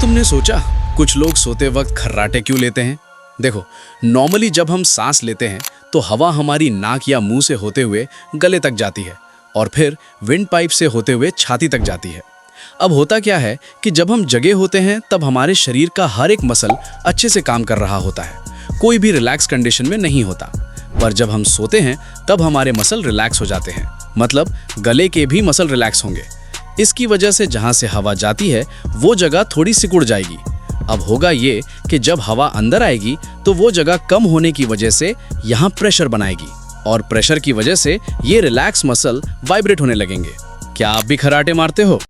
तुमने सोचा कुछ लोग सोते वक्त खर्राटे क्यों लेते हैं? देखो, नॉर्मली जब हम सांस लेते हैं तो हवा हमारी नाक या मुंह से होते हुए गले तक जाती है और फिर विंड पाइप से होते हुए छाती तक जाती है। अब होता क्या है कि जब हम जगे होते हैं तब हमारे शरीर का हर एक मसल अच्छे से काम कर रहा होता है, कोई भी रिलैक्स कंडीशन में नहीं होता। पर जब हम सोते हैं तब हमारे मसल रिलैक्स हो जाते हैं, मतलब गले के भी मसल रिलैक्स होंगे। इसकी वजह से जहां से हवा जाती है वो जगह थोड़ी सिकुड़ जाएगी। अब होगा ये कि जब हवा अंदर आएगी तो वो जगह कम होने की वजह से यहाँ प्रेशर बनाएगी और प्रेशर की वजह से ये रिलैक्स मसल वाइब्रेट होने लगेंगे। क्या आप भी खर्राटे मारते हो?